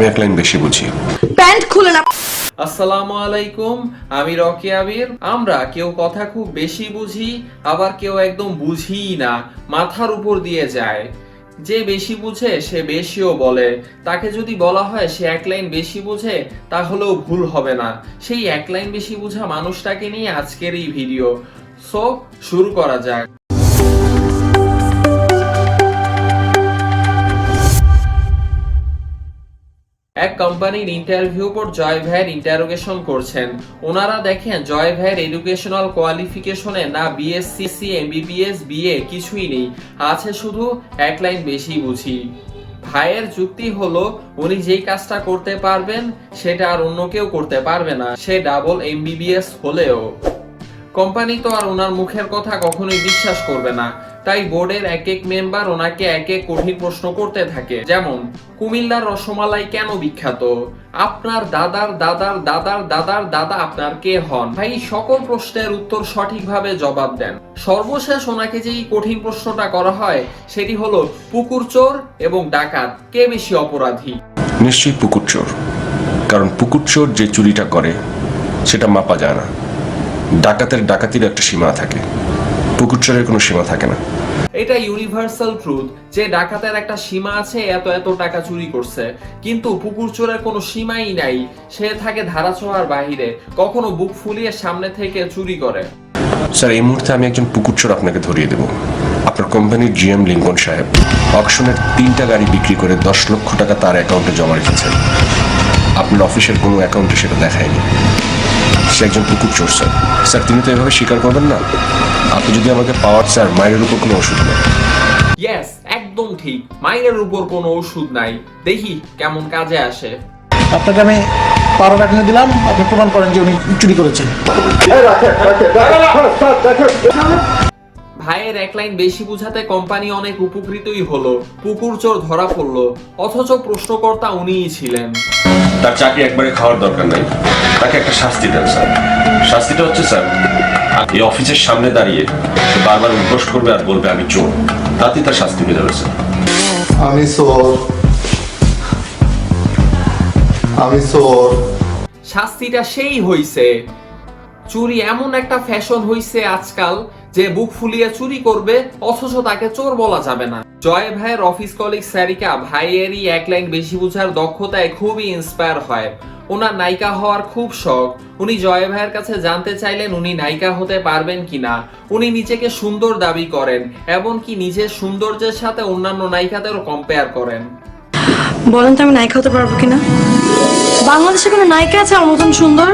আমি এক লাইন বেশি বুঝি। প্যান্ট খুলে না। আসসালামু আলাইকুম, আমি রকি আবির। আমরা কেউ কথা খুব বেশি বুঝি, আবার কেউ একদম বুঝিই না, মাথার উপর দিয়ে যায়। যে বেশি বুঝে সে বেশিও বলে। তাকে যদি বলা হয় সে এক লাইন বেশি বুঝে, তাহলেও ভুল হবে না। সেই এক লাইন বেশি বুঝা মানুষটাকে নিয়ে আজকের এই ভিডিও। সো শুরু করা যাক। এক কোম্পানির ইন্টারভিউ পর জয় ভাইয়ের ইন্টারোগেশন করছেন। ওনারা দেখেন জয় ভাইয়ের এডুকেশনাল কোয়ালিফিকেশনে না বিএসসি, এমবিবিএস, বিএ কিছুই নেই, আছে শুধু এক লাইন বেশি বুঝি। ভাইয়ের যুক্তি হলো উনি যেই কাজটা করতে পারবেন সেটা আর অন্য কেউ করতে পারবে না, সে ডাবল এমবিবিএস হলেও। কোম্পানি তো আর ওনার মুখের কথা কখনোই বিশ্বাস করবে না, তাই বোর্ডের এক এক মেম্বার ওনাকে এক এক কঠিন প্রশ্ন করতে থাকে। যেমন, কুমিল্লার রসমালাই কেন বিখ্যাত? আপনার দাদার দাদার দাদার দাদার দাদা আপনার কে হন? ভাই সকল প্রশ্নের উত্তর সঠিকভাবে জবাব দেন। সর্বশেষ ওনাকে যেই কঠিন প্রশ্নটা করা হয় সেটি হলো, পুকুর চোর এবং ডাকাত কে বেশি অপরাধী? নিশ্চয়ই পুকুর চোর, কারণ পুকুর চোর যে চুরিটা করে সেটা মাপা যায় না। ডাকাতের ডাকাতির একটা সীমা থাকে, পুকুর চোরের কোনো সীমা থাকে না। এটা ইউনিভার্সাল ট্রুথ যে ডাকাতের একটা সীমা আছে, এত এত টাকা চুরি করছে। কিন্তু পুকুর চোরের কোনো সীমাই নাই, সে থাকে ধারাছোঁয়ার বাহিরে, কখনো বুক ফুলিয়ে সামনে থেকে চুরি করে। স্যার, এই মুহূর্তে আমি একজন পুকুর চোর আপনাকে ধরিয়ে দেব। আপনার কোম্পানির জিএম লিঙ্কন সাহেব অকশনের 3টা গাড়ি বিক্রি করে 10 লক্ষ টাকা তার অ্যাকাউন্টে জমা রেখেছেন। আপনার অফিসের কোনো অ্যাকাউন্টে সেটা দেখায়নি। সে একজন পুকুর চোর স্যার। স্যার, তিনি তো এভাবে স্বীকার করবেন না। আপনি যদি আমাকে পাওয়ার, স্যার, মায়ের উপর কোনো ওষুধ নেই। ইয়েস, একদম ঠিক, মাইনের উপর কোনো ওষুধ নাই। দেখি কেমন কাজে আসে। আপনাকে আমি 12 টাকা দিলাম, আপনি প্রমাণ করেন যে উনি চুরি করেছেন। ভাইয়ের এক লাইন বেশি বুঝাতে কোম্পানি অনেক উপকৃতই হলো, পুকুর চোর ধরা পড়লো, অথচ প্রশ্নকর্তা উনিই ছিলেন। তার চাকরি একবারে খাওয়ার দরকার নাই, তাকে একটা শাস্তি দেন স্যার। শাস্তিটা হচ্ছে স্যার, এই অফিসের সামনে দাঁড়িয়ে সে বারবার উদ্ঘোষ করবে আর বলবে আমি চোর, তাতেই তার শাস্তি হয়ে যাবে স্যার। আমি চোর। শাস্তিটা সেই হইছে। চুরি এমন একটা ফ্যাশন হইছে আজকাল যে বুক ফুলিয়ে চুরি করবে, অথচ তাকে চোর বলা যাবে না। জয় ভাইয়ের অফিস কলিগ সারিকা ভাইয়েরই এক লাইন বেশি বুঝার দক্ষতায় খুবই ইন্সপায়ার হয়। ওনার নায়িকা হওয়ার খুব শখ। উনি জয় ভাইয়ের কাছে জানতে চাইলেন উনি নায়িকা হতে পারবেন কিনা। উনি নিজেকে সুন্দর দাবি করেন, এমনকি নিজের সৌন্দর্যের সাথে অন্যান্য নায়িকাদেরও কম্পেয়ার করেন। বলেন তো আমি নায়িকা হতে পারবো কিনা? বাংলাদেশে কোনো নায়িকা আছে আমার মতন সুন্দর?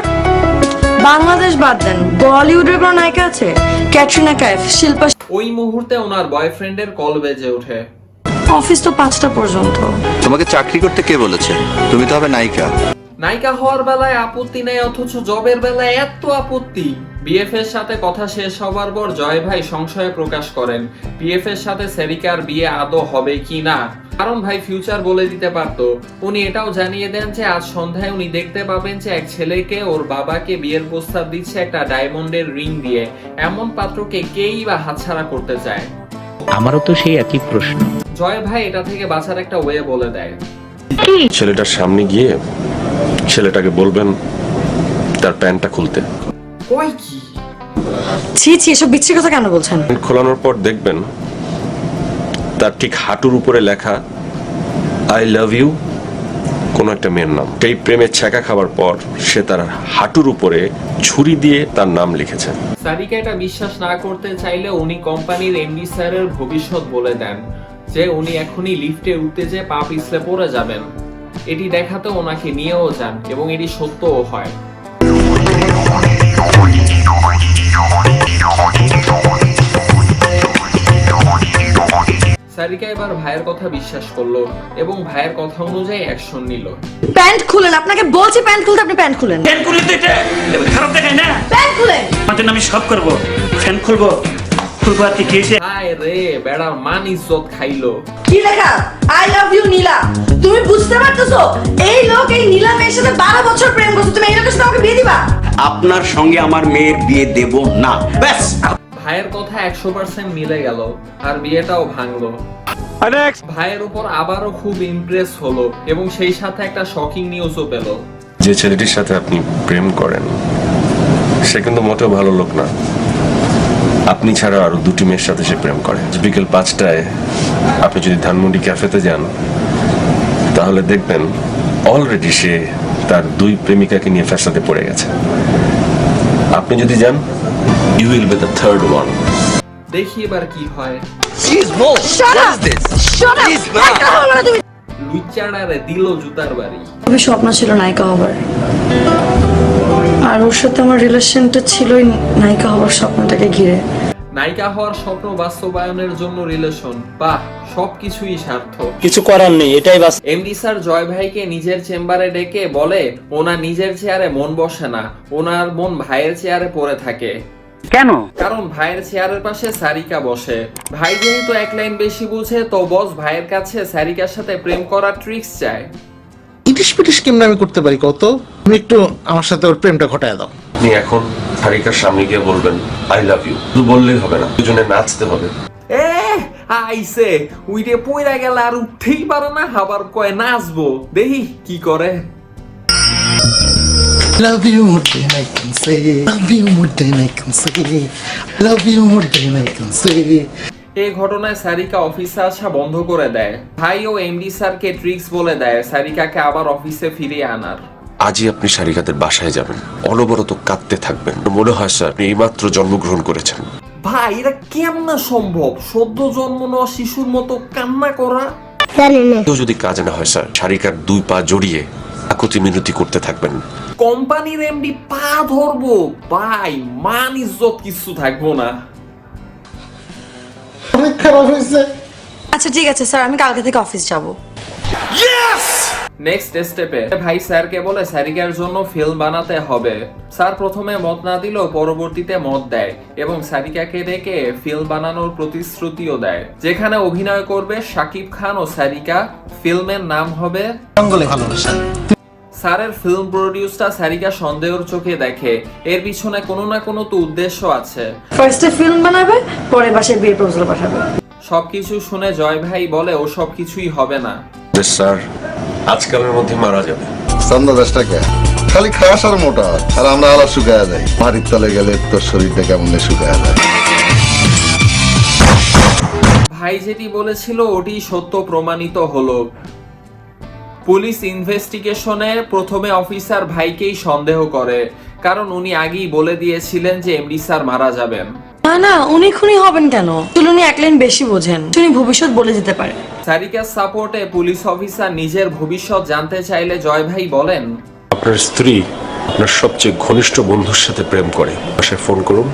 বাংলাদেশ বাদ দেন, বলিউডের কোনো নায়িকা আছে? ক্যাটরিনা কাইফ, শিল্পা। ওই মুহূর্তে ওনার বয়ফ্রেন্ডের কল বেজে ওঠে। অফিস তো 5টা পর্যন্ত। তোমাকে চাকরি করতে কে বলেছে? তুমি তো হবে নায়িকা। নায়িকা হওয়ার বেলায় আপত্তি নেই, অথচ জবের বেলায় এত আপত্তি। বিএফ এর সাথে কথা শেষ হবার পর জয় ভাই সংশয় প্রকাশ করেন পিএফ এর সাথে সেরিকার বিয়ে আদৌ হবে কি না, কারণ ভাই ফিউচার বলে দিতে পারতো। উনি এটাও জানিয়ে দেন যে আজ সন্ধ্যায় উনি দেখতে পাবেন যে এক ছেলেকে ওর বাবাকে বিয়ের প্রস্তাব দিচ্ছে একটা ডায়মন্ডের রিং দিয়ে। এমন পাত্রকে কেই বা হাতছাড়া করতে চায়? আমারও তো সেই একই প্রশ্ন। জয় ভাই এটা থেকে বাঁচার একটা ওয়ে বলে দেয়। ছেলেটার সামনে গিয়ে ছেলেটাকে বলবেন তার প্যান্টটা খুলতে। কই কি? ছি ছি, এসব বিচ্ছিরি কথা কেন বলছেন? খোলানোর পর দেখবেন তার ঠিক হাঁটুর উপরে লেখা আই লাভ ইউ কোন একটা মেয়ের নাম। এই প্রেমের ছ্যাঁকা খাবার পর সে তার হাঁটুর উপরে ছুরি দিয়ে তার নাম লিখেছে। সারিকা এটা বিশ্বাস না করতে চাইলে উনি কোম্পানির এমডি স্যারের ভবিষ্যৎ বলে দেন যে উনি এখনই লিফটে উঠতে যে পা পিছলে পড়ে যাবেন। এটি দেখাতে ওনাকে নিয়েও যান এবং এটি সত্যও হয়। সারিকা এবার ভাইয়ের কথা বিশ্বাস করলো এবং ভাইয়ের কথা অনুযায়ী অ্যাকশন নিল। প্যান্ট খুলেন, আপনাকে বলছি প্যান্ট খুলতে, আপনি প্যান্ট খুলেন। ফ্যান খুলে তো এটা খারাপ দেখায় না। প্যান্ট খুলেন। আমাদের আমি সব করব, ফ্যান খুলবো, খুলবো আর কি হয়েছে? হায় রে, বেড়ার মান ইজ্জত খাইলো। কি লেখা? আই লাভ ইউ নীলা। তুমি বুঝতে পারতেছো এই লোক এই নীলা মেয়ের সাথে 12 বছর প্রেম করছে, তুমি এই লোকের সাথে আমাকে বিয়ে দিবা? আপনার সঙ্গে আমার মেয়ের বিয়ে দেব না, ব্যাস। ভাইয়ের কথা 100% মিলে গেল আর বিয়েটাও ভাঙলো। ভাইয়ের উপর আবারও খুব ইমপ্রেস হলো এবং সেই সাথে একটা শকিং নিউজও পেল। যে ছেলেটির সাথে আপনি প্রেম করেন সে কিন্তু মোটেও ভালো লোক না। আপনি ছাড়া আরো 2টি মেয়ের সাথে সে প্রেম করে। বিকেল 5টায় আপনি যদি ধানমন্ডি ক্যাফেতে যান তাহলে দেখবেন অলরেডি সে তার 2 প্রেমিকাকে নিয়ে ফ্যাসাদে পড়ে গেছে। আপনি যদি যান you will be the third one. দেখি এবার কি হয়। লুচ্চাড়ারে দিল জুতার বাড়ি। খুবই স্বপ্ন ছিল নায়িকা হবার, আর ওর সাথে আমার রিলেশনটা ছিলই নায়িকা হবার স্বপ্নটাকে ঘিরে। নায়িকা হওয়ার স্বপ্ন বাস্তবায়নের জন্য রিলেশন, বাহ, সবকিছুই সার্থক। কিছু করার নেই, এটাই বাস। এমডি স্যার জয় ভাইকে নিজের চেম্বারে ডেকে বলে ওনার নিজের চেয়ারে মন বসে না, ওনার মন ভাইয়ের চেয়ারে পড়ে থাকে। কেন? কারণ ভাইয়ের চেয়ারের পাশে সারিকা বসে। ভাই যেহেতু 1 লাইন বেশি বুঝে, তো বস ভাইয়ের কাছে সারিকার সাথে প্রেম করার ট্রিক্স চায়। ইটিশ পিটিশ কেমন আমি করতে পারি কত? তুমি একটু আমার সাথে ওর প্রেমটা ঘটায় দাও। আপনি এখন সারিকার সামনে গিয়ে বলবেন আই লাভ ইউ। শুধু বললেই হবে না, দুজনে নাচতে হবে। আইসে উইটে পয়রা গেল আর উঠতেই পারে না, আবার কয় নাচবো, দেখি কি করে। Love you more than I can say. Love you more than I can say. Love you more than I can say. এই ঘটনায় সারিকা অফিসে আসা বন্ধ করে দেয়। ভাই ও এমডি স্যারকে ট্রিক্স বলে দেয় সারিকাকে আবার অফিসে ফিরিয়ে আনার। আজই আপনি সারিকাদের বাসায় যাবেন, অনবরত কাঁদতে থাকবেন। মনে হয় স্যার আপনি এইমাত্র জন্মগ্রহণ করেছেন। ভাই এটা কেমন সম্ভব, সদ্য জন্ম নেওয়া শিশুর মতো কান্না করা? কেউ যদি কাজ না হয় স্যার, সারিকার 2 পা জড়িয়ে আকুতি মিনতি করতে থাকবেন। কোম্পানির এমডি পা ধরবো? ভাই মান ইজ্জত কিছু থাকবো না। অনেক খারাপ হয়েছে। আচ্ছা ঠিক আছে স্যার, আমি কালকে থেকে অফিস যাব। নেক্সট স্টেপে ভাই স্যারকে বলে সারিকার জন্য ফিল্ম বানাতে হবে। স্যার প্রথমে মত না দিলেও পরবর্তীতে মত দেয় এবং সারিকাকে ডেকে ফিল্ম বানানোর প্রতিশ্রুতিও দেয়, যেখানে অভিনয় করবে শাকিব খান ও সারিকা। ফিল্মের নাম হবে জঙ্গলে ভালোবাসা। স্যারের ফিল্ম প্রডিউসটা সারিকা সন্দেহের চোখে দেখে, এর পিছনে কোনো না কোনো তো উদ্দেশ্য আছে। ফার্স্টে ফিল্ম বানাবে, পরে বাসায় বিয়ের প্রপোজাল পাঠাবে। সবকিছু শুনে জয় ভাই বলে ও সব কিছুই হবে না। স্যার আজকালের মধ্যে মারা যাবে। চান্দা 10 টাকা খালি খাস আর মোটা, আর আমরা আলা শুকায়া যাই। মাটির তলে গেলে তোর শরীরটা কেমন শুকায়া যায়। ভাই যেটি বলেছিল ওটি সত্য প্রমাণিত হলো। পুলিশ ইনভেস্টিগেশনে প্রথমে অফিসার ভাইকেই সন্দেহ করে, কারণ উনি আগেই বলে দিয়েছিলেন যে এমডি স্যার মারা যাবেন। না না, উনি খুনি হবেন কেন? উনি 1 লাইন বেশি বোঝেন, উনি ভবিষ্যৎ বলে যেতে পারে। সারিকার সাপোর্টে পুলিশ অফিসার নিজের ভবিষ্যৎ জানতে চাইলে জয় ভাই বলেন, আপনার স্ত্রী আপনার সবচেয়ে ঘনিষ্ঠ বন্ধুর সাথে প্রেম করে। বাসায় ফোন করুন,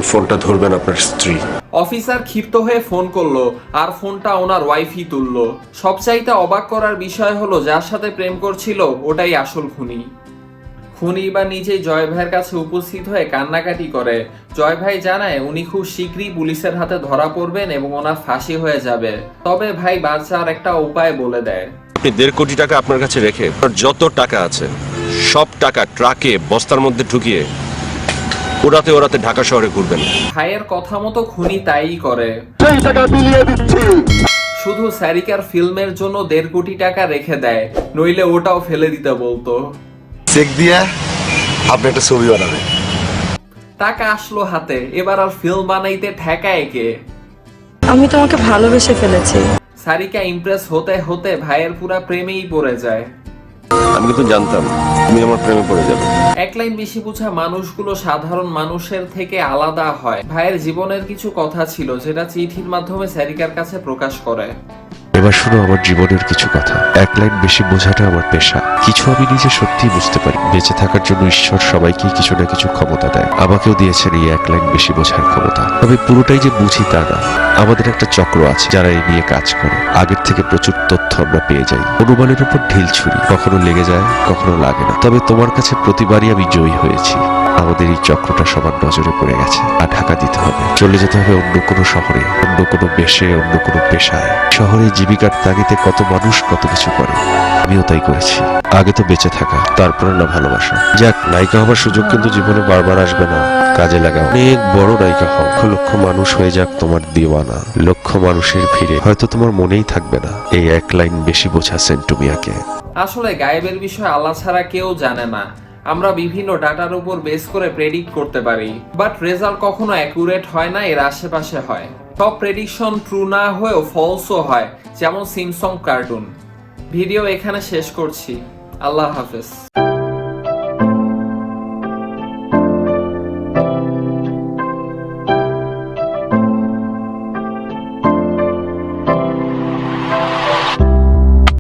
ফোনটা ধরবেন আপনার স্ত্রী। অফিসার ক্ষিপ্ত হয়ে ফোন করলো আর ফোনটা ওনার ওয়াইফই তুললো। সবচাইতে অবাক করার বিষয় হলো যার সাথে প্রেম করছিল ওটাই আসল খুনি। খুনি বা নিজেই জয় ভাইয়ের কাছে উপস্থিত হয়ে কান্নাকাটি করে। জয় ভাই জানায় উনি খুব শীঘ্রই পুলিশের হাতে ধরা পড়বেন এবং ওনার ফাঁসি হয়ে যাবে। তবে ভাই বাঁচার একটা উপায় বলে দেয়। আপনি 1.5 কোটি টাকা আপনার কাছে রেখে আপনার যত টাকা আছে সব টাকা ট্রাকে বস্তার মধ্যে ঢুকিয়ে ওরাতে ওরাতে ঢাকা শহরে ঘুরবেন। ভাইয়ের কথা মতো খুনি তাই করে। শুধু সারিকার ফিল্মের জন্য 1.5 কোটি টাকা রেখে দেয়, নইলে ওটাও ফেলে দিতে বলতো। চেক দিয়া আপনি একটা ছবি বানাবেন। টাকা আসলো হাতে, এবার আর ফিল্ম বানাইতে ঠেকায় কে? আমি তোমাকে ভালোবেসে ফেলেছি। সারিকা ইমপ্রেস হতে হতে ভাইয়ের পুরা প্রেমেই পড়ে যায়। আমি কিন্তু জানতাম তুমি আমার প্রেমে পড়ে যাবে। 1 লাইন বেশি বুঝা মানুষগুলো সাধারণ মানুষের থেকে আলাদা হয়। ভাইয়ের জীবনের কিছু কথা ছিল যেটা চিঠির মাধ্যমে সারিকার কাছে প্রকাশ করে। এবার শুনো আমার জীবনের কিছু কথা। 1 লাইন বেশি বোঝাটা আমার পেশা। কিছু আমি নিজে সত্যিই বুঝতে পারি। বেঁচে থাকার জন্য ঈশ্বর সবাইকেই কিছু না কিছু ক্ষমতা দেয়, আমাকেও দিয়েছেন এই 1 লাইন বেশি বোঝার ক্ষমতা। তবে পুরোটাই যে বুঝি তা না। আমাদের একটা চক্র আছে যারা এই নিয়ে কাজ করে। আগের থেকে প্রচুর তথ্য আমরা পেয়ে যাই। অনুমানের উপর ঢিল ছুরি, কখনো লেগে যায় কখনো লাগে না। তবে তোমার কাছে প্রতিবারই আমি জয়ী হয়েছি। আমাদের এই চক্রটা সবার নজরে পড়ে গেছে আর ঢাকা দিতে হবে। চলে যেতে হবে অন্য কোনো শহরে, অন্য কোনো বেশে, অন্য কোনো পেশায়। শহরে জীবিকার তাগিদে কত মানুষ কত কিছু করে, আমিও তাই করেছি। আগে তো বেঁচে থাকা, তারপরে না ভালোবাসা। যাক, নায়িকা হবার সুযোগ কিন্তু জীবনে বারবার আসবে না, কাজে লাগাও। অনেক বড় নায়িকা হও, লক্ষ লক্ষ মানুষ হয়ে যাক তোমার দিওয়ানা। লক্ষ মানুষের ভিড়ে হয়তো তোমার মনেই থাকবে না এই এক লাইন বেশি বোঝা সেন্টু মিয়াকে। আসলে গায়েবের বিষয় আল্লাহ ছাড়া কেউ জানে না। আমরা বিভিন্ন ডাটার উপর বেস করে প্রেডিক্ট করতে পারি, বাট রেজাল্ট কখনো অ্যাকুরেট হয় না, এর আশেপাশে হয়। সব প্রেডিকশন ট্রু না হয়েও ফলসও হয়, যেমন সিমসং কার্টুন। ভিডিও এখানে শেষ করছি। আল্লাহ হাফেজ।